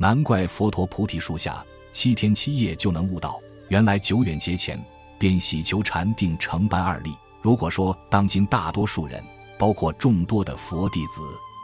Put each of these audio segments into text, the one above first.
难怪佛陀菩提树下7天7夜就能悟道，原来久远劫前便喜求禅定成般二力。如果说当今大多数人，包括众多的佛弟子，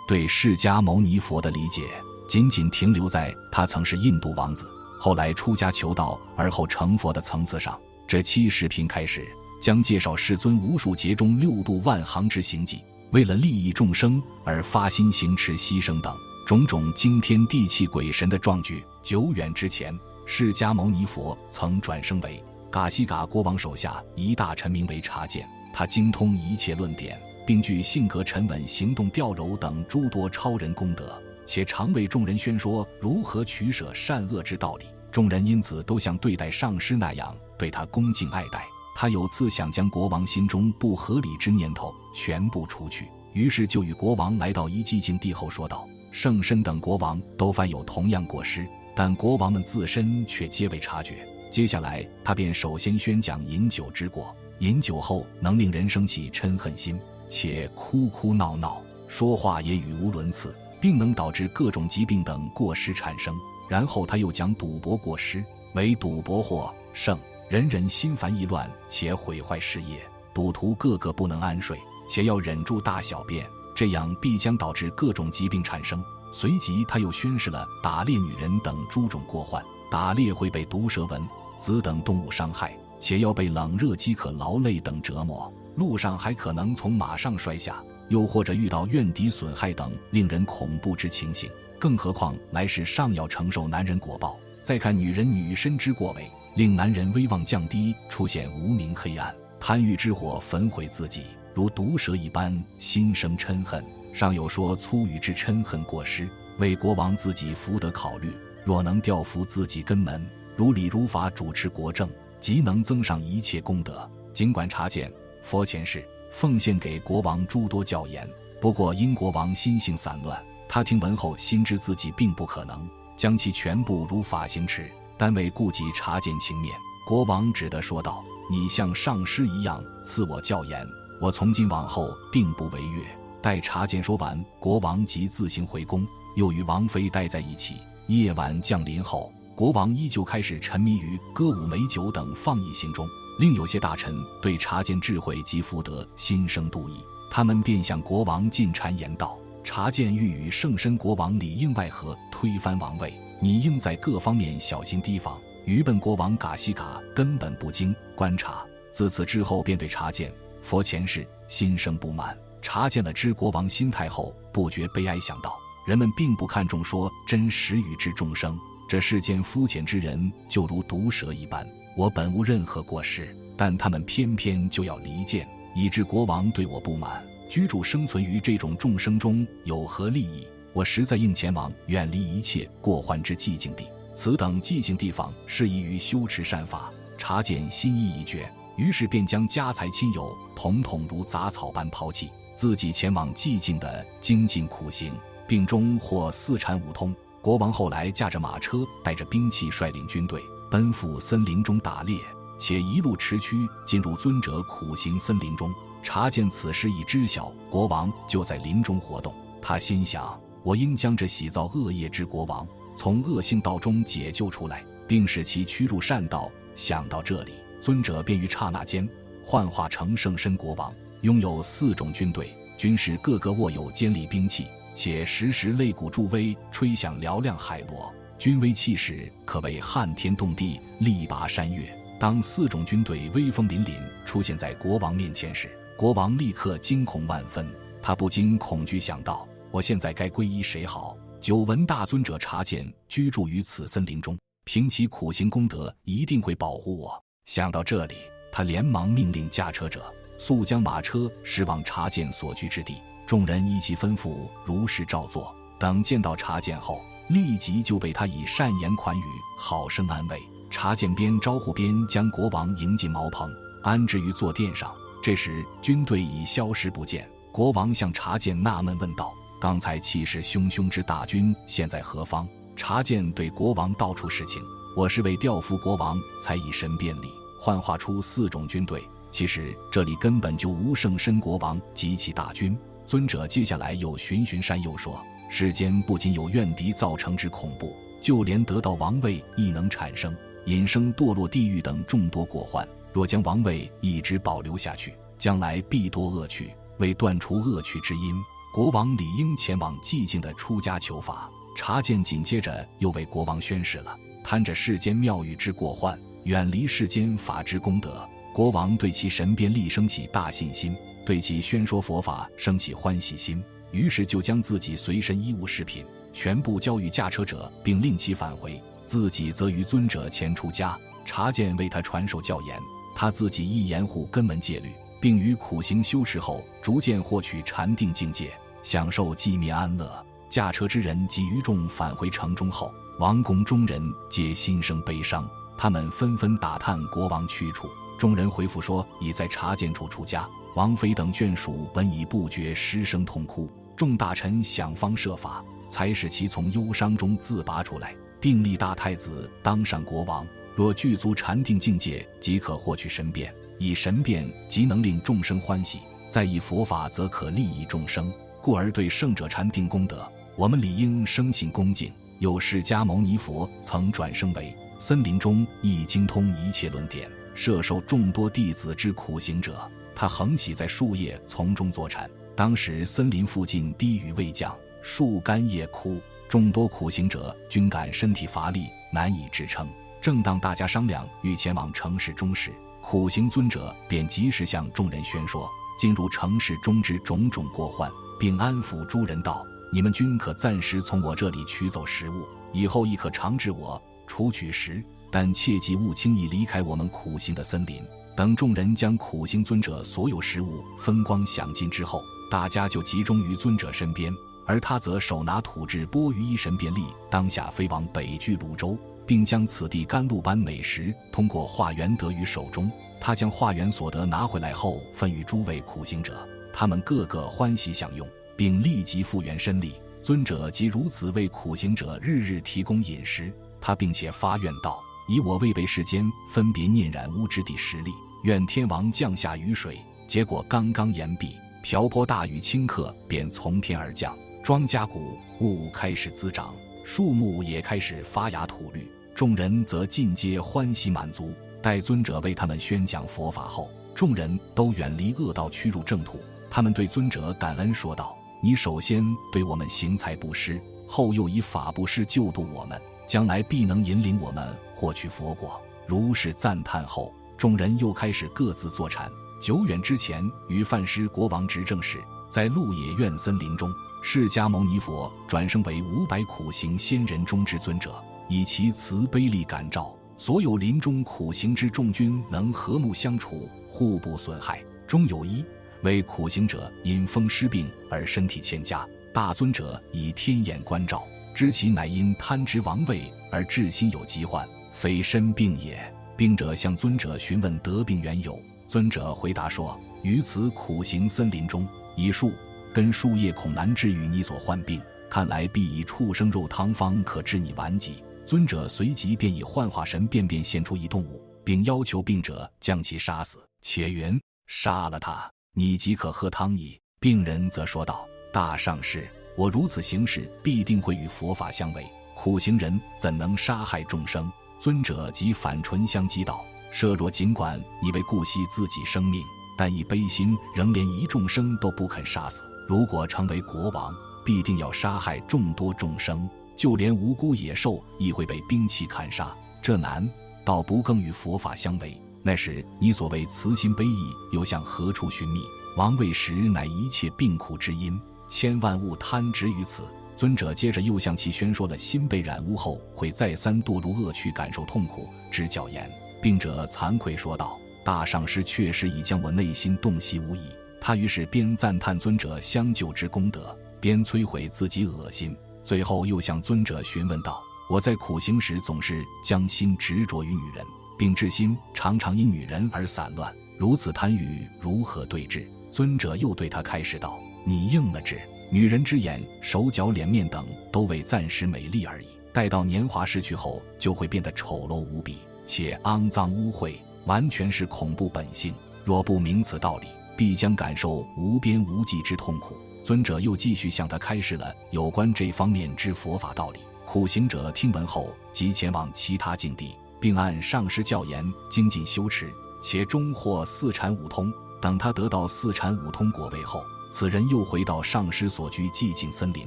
对释迦牟尼佛的理解仅仅停留在他曾是印度王子，后来出家求道，而后成佛的层次上，这期视频开始将介绍世尊无数劫中6度万行之行迹，为了利益众生而发心行持牺牲等种种惊天地泣鬼神的壮举。久远之前，释迦牟尼佛曾转生为噶西嘎国王手下一大臣，名为察见，他精通一切论点，并具性格沉稳、行动调柔等诸多超人功德，且常为众人宣说如何取舍善恶之道理。众人因此都像对待上师那样对他恭敬爱戴。他有次想将国王心中不合理之念头全部除去，于是就与国王来到一寂静地后说道：圣身等国王都犯有同样过失，但国王们自身却皆未察觉。接下来他便首先宣讲饮酒之过，饮酒后能令人生起嗔恨心，且哭哭闹闹，说话也语无伦次，并能导致各种疾病等过失产生。然后他又讲赌博过失，为赌博或胜，人人心烦意乱，且毁坏事业，赌徒个个不能安睡，且要忍住大小便，这样必将导致各种疾病产生。随即他又宣示了打猎女人等诸种过患，打猎会被毒蛇、蚊子等动物伤害，且要被冷热饥渴劳累等折磨，路上还可能从马上摔下，又或者遇到怨敌损害等令人恐怖之情形。更何况来世尚要承受男人果报。再看女人女身之过为，令男人威望降低，出现无名黑暗，贪欲之火焚毁自己，如毒蛇一般，心生嗔恨。尚有说粗语之嗔恨过失，为国王自己福德考虑，若能调伏自己根门，如理如法主持国政，即能增上一切功德。尽管察见佛前世奉献给国王诸多教言，不过因国王心性散乱，他听闻后心知自己并不可能将其全部如法行持，但为顾及察见情面，国王只得说道：你像上师一样赐我教言，我从今往后定不违越。待察见说完，国王即自行回宫，又与王妃待在一起。夜晚降临后，国王依旧开始沉迷于歌舞美酒等放逸行中。另有些大臣对察见智慧及福德心生妒意，他们便向国王进谗言道：察见欲与圣身国王里应外合，推翻王位，你应在各方面小心提防。愚笨国王噶西嘎根本不经观察，自此之后便对察见佛前世心生不满。察见了知国王心态后，不觉悲哀，想到人们并不看重说真实语之众生，这世间肤浅之人就如毒蛇一般，我本无任何过失，但他们偏偏就要离间，以致国王对我不满。居住生存于这种众生中有何利益？我实在应前往远离一切过患之寂静地，此等寂静地方适宜于修持善法。察见心意已决，于是便将家财亲友统统如杂草般抛弃，自己前往寂静的精进苦行，并终获4禅五通。国王后来驾着马车，带着兵器，率领军队奔赴森林中打猎，且一路驰驱进入尊者苦行森林中。察见此时已知晓国王就在林中活动，他心想：我应将这喜造恶业之国王从恶性道中解救出来，并使其驱入善道。想到这里，尊者便于刹那间幻化成圣身国王，拥有4种军队，军士个个握有尖利兵器，且时时擂鼓助威，吹响嘹亮海螺，军威气势可谓撼天动地，力拔山岳。当4种军队威风凛凛出现在国王面前时，国王立刻惊恐万分，他不禁恐惧，想到：我现在该皈依谁好？久闻大尊者察见居住于此森林中，凭其苦行功德一定会保护我。想到这里，他连忙命令驾车者速将马车驶往察见所居之地。众人依其吩咐如实照做，等见到察见后，立即就被他以善言款语好生安慰。察见边招呼边将国王迎进茅棚，安置于坐垫上。这时军队已消失不见，国王向察见纳闷问道：刚才气势汹汹之大军现在何方？察见对国王道出实情：我是为调伏国王才以神变力幻化出4种军队，其实这里根本就无圣身国王及其大军。尊者接下来又循循善诱说：世间不仅有怨敌造成之恐怖，就连得到王位亦能产生引生堕落地狱等众多过患。若将王位一直保留下去，将来必多恶趣。为断除恶趣之因，国王理应前往寂静的出家求法。察见紧接着又为国王宣示了贪着世间妙语之过患，远离世间法之功德。国王对其神变力生起大信心，对其宣说佛法生起欢喜心，于是就将自己随身衣物饰品全部交予驾车者，并令其返回，自己则于尊者前出家。察见为他传授教言，他自己亦严护根门戒律，并于苦行修持后逐渐获取禅定境界，享受寂灭安乐。驾车之人及余众返回城中后，王宫中人皆心生悲伤，他们纷纷打探国王去处。众人回复说已在察见处出家。王妃等眷属闻已不觉失声痛哭，众大臣想方设法，才使其从忧伤中自拔出来，并立大太子当上国王。若具足禅定境界，即可获取神变，以神变即能令众生欢喜，再以佛法则可利益众生，故而对圣者禅定功德，我们理应生信恭敬。有释迦牟尼佛曾转生为森林中亦精通一切论点，摄受众多弟子之苦行者。他横喜在树叶丛中坐禅，当时森林附近滴雨未降，树干叶枯，众多苦行者均感身体乏力，难以支撑。正当大家商量欲前往城市中时，苦行尊者便及时向众人宣说进入城市中之种种过患，并安抚诸人道：你们均可暂时从我这里取走食物，以后亦可常至我除取食，但切记勿轻易离开我们苦行的森林。等众人将苦行尊者所有食物分光享尽之后，大家就集中于尊者身边，而他则手拿土制钵盂一神便利，当下飞往北距泸州，并将此地甘露般美食通过化缘得于手中。他将化缘所得拿回来后分与诸位苦行者，他们个个欢喜享用，并立即复原身力。尊者即如此为苦行者日日提供饮食。他并且发愿道：以我未被世间分别念染污之地实力，愿天王降下雨水。结果刚刚言毕，瓢泼大雨顷刻便从天而降，庄稼谷物开始滋长，树木也开始发芽吐绿，众人则尽皆欢喜满足。待尊者为他们宣讲佛法后，众人都远离恶道，趋入正途。他们对尊者感恩说道：你首先对我们行财布施，后又以法布施救度我们，将来必能引领我们获取佛果。如是赞叹后，众人又开始各自坐禅。久远之前，于范师国王执政时，在鹿野苑森林中，释迦牟尼佛转生为500苦行仙人中之尊者，以其慈悲力感召所有林中苦行之众军，能和睦相处，互不损害。终有一为苦行者因风湿病而身体欠佳，大尊者以天眼观照，知其乃因贪执王位而至心有疾患，非身病也。病者向尊者询问得病缘由，尊者回答说：于此苦行森林中，以树根树叶恐难治愈你所患病，看来必以畜生肉汤方可治你顽疾。尊者随即便以幻化神变现出一动物，并要求病者将其杀死，且云：杀了他，你即可喝汤矣。病人则说道：大上师，我如此行事必定会与佛法相违，苦行人怎能杀害众生？尊者即反唇相讥道：设若尽管你为顾惜自己生命，但以悲心仍连一众生都不肯杀死，如果成为国王，必定要杀害众多众生，就连无辜野兽亦会被兵器砍杀，这难道不更与佛法相违？那时你所谓慈心悲意又向何处寻觅？王位时乃一切病苦之因，千万勿贪执于此。尊者接着又向其宣说了心被染污后会再三堕入恶趣，感受痛苦之教言。病者惭愧说道：大上师确实已将我内心洞悉无疑。他于是边赞叹尊者相救之功德，边摧毁自己恶心，最后又向尊者询问道：我在苦行时总是将心执着于女人，并至心常常因女人而散乱，如此贪欲如何对治？尊者又对他开示道：你应了之，女人之眼、手脚、脸面等都为暂时美丽而已，待到年华逝去后，就会变得丑陋无比，且肮脏污秽，完全是恐怖本性。若不明此道理，必将感受无边无际之痛苦。尊者又继续向他开示了有关这方面之佛法道理，苦行者听闻后，即前往其他境地，并按上师教言精进修持，且终获四禅五通。等他得到四禅五通果位后，此人又回到上师所居寂静森林，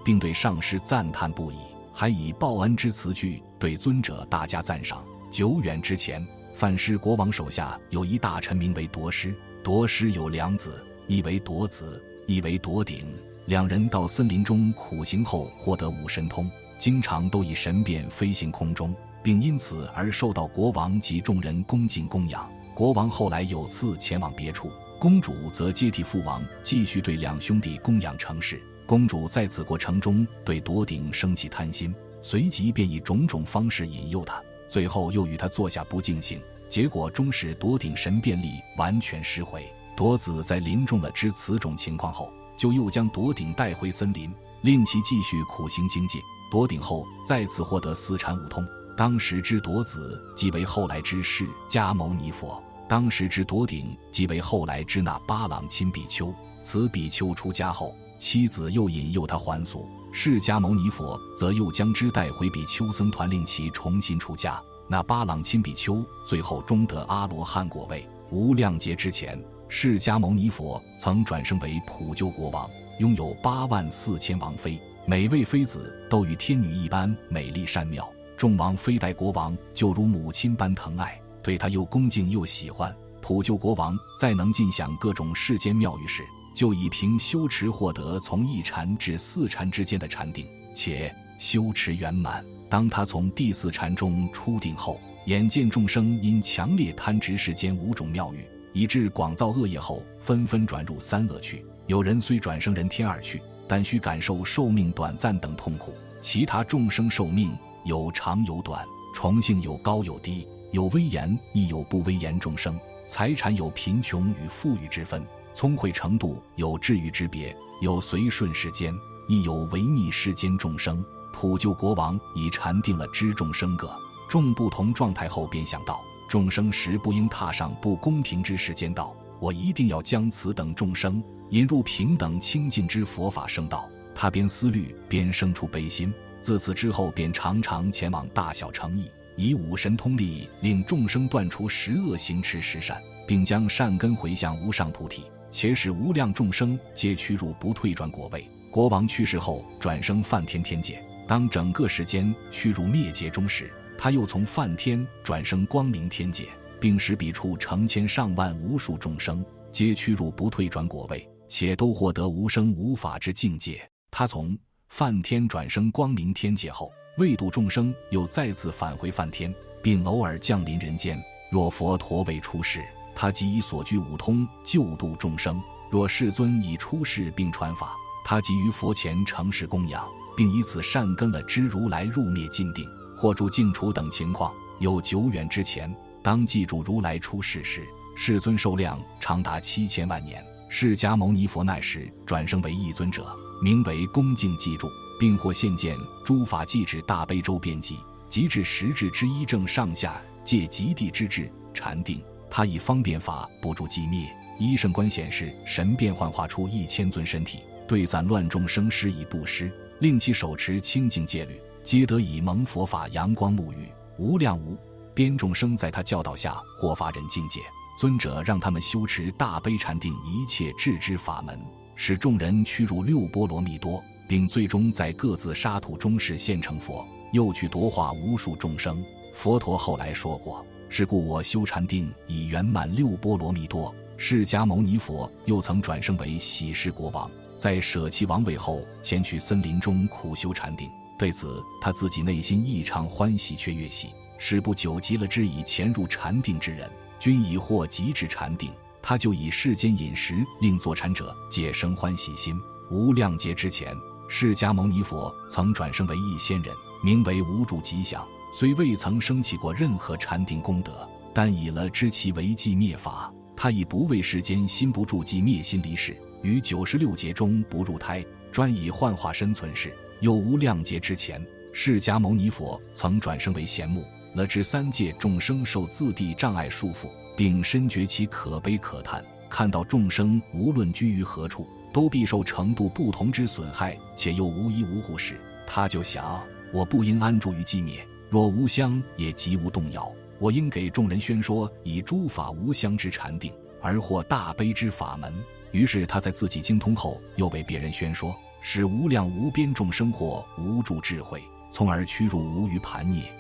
并对上师赞叹不已，还以报恩之词句对尊者大加赞赏。久远之前，范师国王手下有一大臣名为铎师，铎师有两子，一为铎子，一为铎鼎。两人到森林中苦行后获得五神通，经常都以神变飞行空中，并因此而受到国王及众人恭敬供养。国王后来有次前往别处，公主则接替父王，继续对两兄弟供养成事。公主在此过程中对铎鼎生起贪心，随即便以种种方式引诱他，最后又与他做下不敬行，结果终使铎鼎神变力完全失毁。铎子在临终了知此种情况后，就又将铎鼎带回森林，令其继续苦行精进。铎鼎后再次获得四禅五通，当时之铎子即为后来之释迦牟尼佛，当时之铎鼎即为后来之那巴朗钦比丘。此比丘出家后，妻子又引诱他还俗，释迦牟尼佛则又将之带回比丘僧团，令其重新出家。那巴朗钦比丘最后终得阿罗汉果位。无量劫之前，释迦牟尼佛曾转生为普救国王，拥有84000王妃，每位妃子都与天女一般美丽善妙，众王妃待国王就如母亲般疼爱，对他又恭敬又喜欢。普救国王再能尽享各种世间妙语时，就以凭修持获得从1禅至4禅之间的禅定，且修持圆满。当他从第4禅中出定后，眼见众生因强烈贪执世间5种妙语，以致广造恶业后，纷纷转入3恶趣。有人虽转生人天2趣，但需感受寿命短暂等痛苦。其他众生寿命有长有短，虫性有高有低，有威严亦有不威严众生，财产有贫穷与富裕之分，聪慧程度有智愚之别，有随顺世间，亦有违逆世间众生。普救国王已禅定了知众生各众不同状态后，便想到众生实不应踏上不公平之世间道，我一定要将此等众生引入平等清净之佛法圣道。他边思虑边生出悲心，自此之后便常常前往大小城邑，以5神通力令众生断除10恶，行持10善，并将善根回向无上菩提，且使无量众生皆趋入不退转果位。国王去世后转生梵天天界，当整个时间趋入灭劫中时，他又从梵天转生光明天界，并使彼处成千上万无数众生皆趋入不退转果位，且都获得无生无法之境界。他从梵天转生光明天界后，为度众生又再次返回梵天，并偶尔降临人间。若佛陀未出世，他即以所具5通救度众生；若世尊已出世并传法，他即于佛前承事供养，并以此善根了知如来入灭尽定或住净处等情况。有久远之前，当记住如来出世时，世尊寿量长达7000万年。释迦牟尼佛那时转生为一尊者，名为恭敬记住，并或现见诸法即指大悲咒遍记，即至10智之一正上下界极地之智禅定。他以方便法不住寂灭。一圣观显示神变幻化出1000尊身体，对散乱众生施以布施，令其手持清净戒律，皆得以蒙佛法阳光沐浴。无量无边众生在他教导下获发人境界。尊者让他们修持大悲禅定一切智之法门，使众人趋入6波罗蜜多，并最终在各自沙土中示现成佛，又去夺化无数众生。佛陀后来说过，是故我修禅定已圆满6波罗蜜多。释迦牟尼佛又曾转生为喜事国王，在舍弃王位后前去森林中苦修禅定，对此他自己内心异常欢喜雀跃喜，是不久极了之以潜入禅定之人，均已获极致禅定，他就以世间饮食令坐禅者皆生欢喜心。无量劫之前，释迦牟尼佛曾转生为一仙人，名为无住吉祥，虽未曾升起过任何禅定功德，但以了知其为寂灭法，他以不为世间心不住寂灭心离世，于96劫中不入胎，专以幻化身存世。又无量劫之前，释迦牟尼佛曾转生为贤目，了知3界众生受自地障碍束缚，并深觉其可悲可叹，看到众生无论居于何处，都必受程度不同之损害，且又无依无护时，他就想我不应安住于寂灭，若无相也即无动摇。我应给众人宣说以诸法无相之禅定，而获大悲之法门。于是他在自己精通后，又为别人宣说，使无量无边众生获无助智慧，从而趋入无余盘涅。